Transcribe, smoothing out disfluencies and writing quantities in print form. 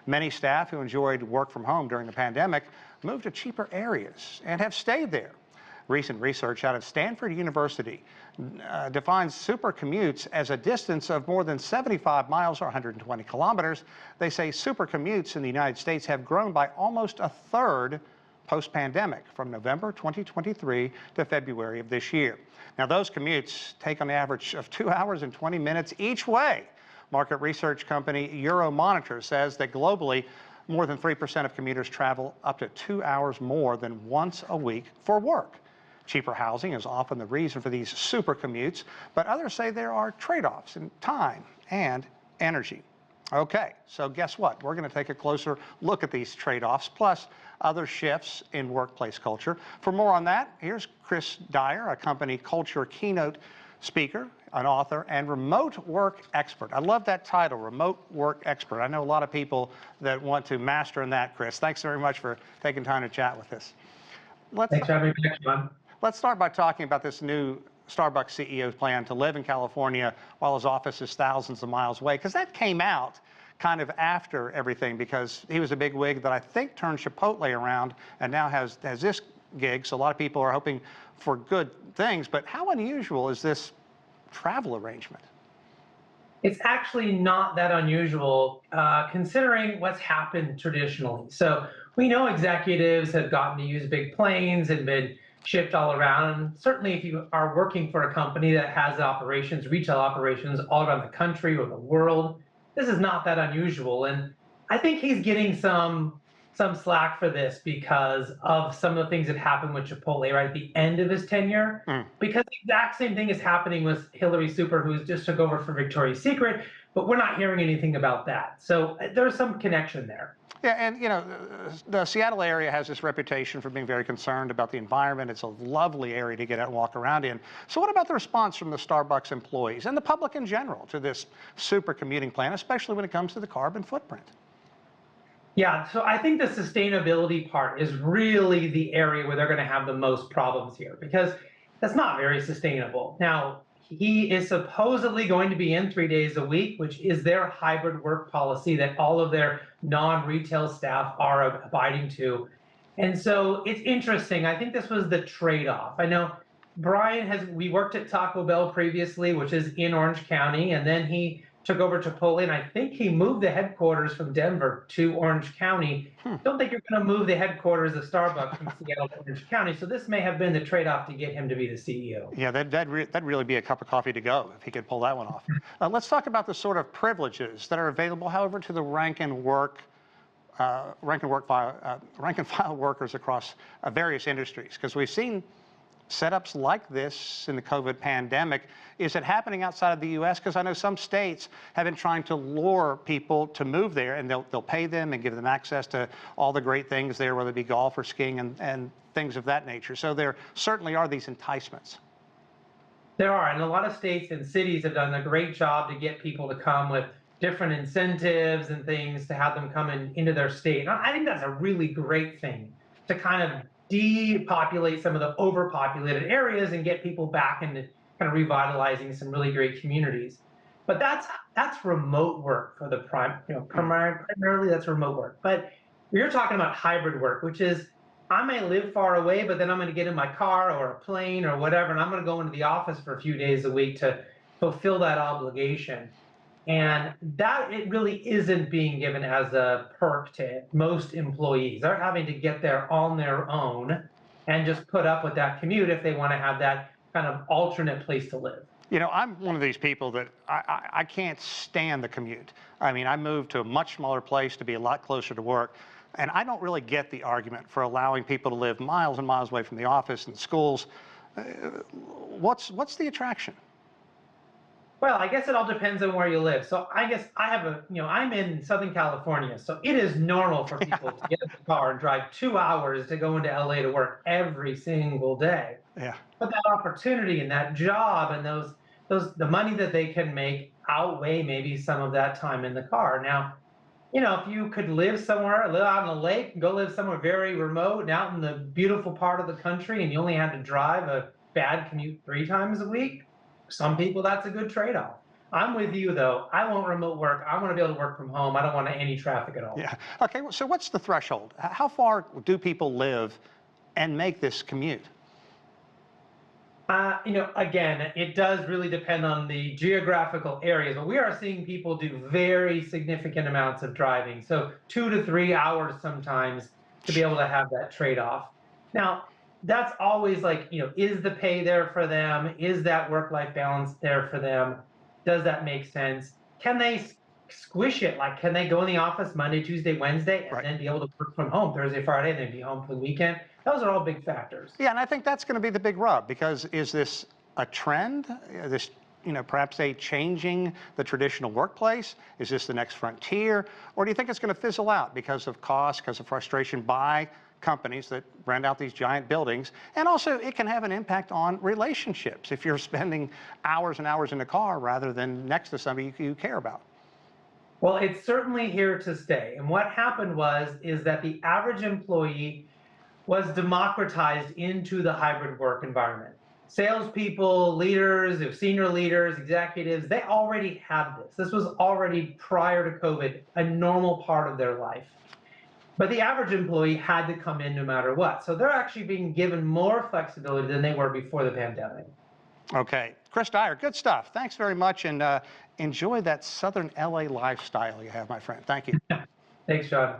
Many staff who enjoyed work from home during the pandemic moved to cheaper areas and have stayed there. Recent research out of Stanford University defines super commutes as a distance of more than 75 miles or 120 kilometers. They say super commutes in the United States have grown by almost a third post-pandemic from November 2023 to February of this year. Now, those commutes take an average of 2 hours and 20 minutes each way. Market research company Euromonitor says that globally, more than 3% of commuters travel up to 2 hours more than once a week for work. Cheaper housing is often the reason for these super commutes, but others say there are trade-offs in time and energy. Okay, so guess what? We're going to take a closer look at these trade-offs, plus other shifts in workplace culture. For more on that, here's Chris Dyer, a company culture keynote speaker, an author, and remote work expert. I love that title, remote work expert. I know a lot of people that want to master in that, Chris. Thanks very much for taking time to chat with us. Thanks for having me, John. Let's start by talking about this new Starbucks CEO's plan to live in California while his office is thousands of miles away, because that came out kind of after everything, because he was a big wig that I think turned Chipotle around and now has this gig. So a lot of people are hoping for good things, but how unusual is this travel arrangement? It's actually not that unusual considering what's happened traditionally. So we know executives have gotten to use big planes and been shipped all around. Certainly if you are working for a company that has operations, retail operations all around the country or the world, this is not that unusual. And I think he's getting some slack for this because of some of the things that happened with Chipotle right at the end of his tenure. Because the exact same thing is happening with Hillary Super, who's just took over for Victoria's Secret, but we're not hearing anything about that. So there's some connection there. Yeah, and you know, the Seattle area has this reputation for being very concerned about the environment. It's a lovely area to get out and walk around in. So what about the response from the Starbucks employees and the public in general to this super commuting plan, especially when it comes to the carbon footprint? Yeah, so I think the sustainability part is really the area where they're going to have the most problems here, because that's not very sustainable. Now, he is supposedly going to be in 3 days a week, which is their hybrid work policy that all of their non-retail staff are abiding to. And so it's interesting. I think this was the trade-off. I know we worked at Taco Bell previously, which is in Orange County, and then he took over Chipotle, and I think he moved the headquarters from Denver to Orange County. Don't think you're going to move the headquarters of Starbucks from Seattle to Orange County. So this may have been the trade-off to get him to be the CEO. Yeah, that'd really be a cup of coffee to go if he could pull that one off. Let's talk about the sort of privileges that are available, however, to the rank and file workers across various industries, because we've seen setups like this in the COVID pandemic. Is it happening outside of the U.S.? Because I know some states have been trying to lure people to move there, and they'll pay them and give them access to all the great things there, whether it be golf or skiing and things of that nature. So there certainly are these enticements. There are, and a lot of states and cities have done a great job to get people to come with different incentives and things to have them come into their state. And I think that's a really great thing to kind of depopulate some of the overpopulated areas and get people back into kind of revitalizing some really great communities. But that's remote work for the primarily that's remote work. But you're talking about hybrid work, which is I may live far away, but then I'm going to get in my car or a plane or whatever, and I'm going to go into the office for a few days a week to fulfill that obligation. And that it really isn't being given as a perk to most employees. They're having to get there on their own and just put up with that commute if they want to have that kind of alternate place to live. You know, I'm one of these people that I can't stand the commute. I mean, I moved to a much smaller place to be a lot closer to work, and I don't really get the argument for allowing people to live miles and miles away from the office and schools. What's the attraction? Well, I guess it all depends on where you live. So I guess I have I'm in Southern California, so it is normal for people to get in the car and drive 2 hours to go into LA to work every single day. Yeah. But that opportunity and that job and the money that they can make outweigh maybe some of that time in the car. Now, if you could live somewhere, live out on a lake, go live somewhere very remote and out in the beautiful part of the country, and you only had to drive a bad commute 3 times a week, some people, that's a good trade-off. I'm with you though. I want remote work. I want to be able to work from home. I don't want any traffic at all. Yeah. Okay. So what's the threshold? How far do people live and make this commute? Again, it does really depend on the geographical areas, but we are seeing people do very significant amounts of driving. So 2 to 3 hours sometimes to be able to have that trade-off. Now, that's always like, is the pay there for them? Is that work-life balance there for them? Does that make sense? Can they squish it? Like, can they go in the office Monday, Tuesday, Wednesday, and Right. then be able to work from home Thursday, Friday, and then be home for the weekend? Those are all big factors. Yeah, and I think that's going to be the big rub, because is this a trend? This, perhaps a changing the traditional workplace? Is this the next frontier? Or do you think it's going to fizzle out because of cost, because of frustration by companies that rent out these giant buildings? And also, it can have an impact on relationships if you're spending hours and hours in the car rather than next to somebody you care about. Well, it's certainly here to stay. And what happened is that the average employee was democratized into the hybrid work environment. Salespeople, leaders, senior leaders, executives, they already had this. This was already prior to COVID, a normal part of their life. But the average employee had to come in no matter what. So they're actually being given more flexibility than they were before the pandemic. Okay. Chris Dyer, good stuff. Thanks very much, and enjoy that Southern LA lifestyle you have, my friend. Thank you. Thanks, John.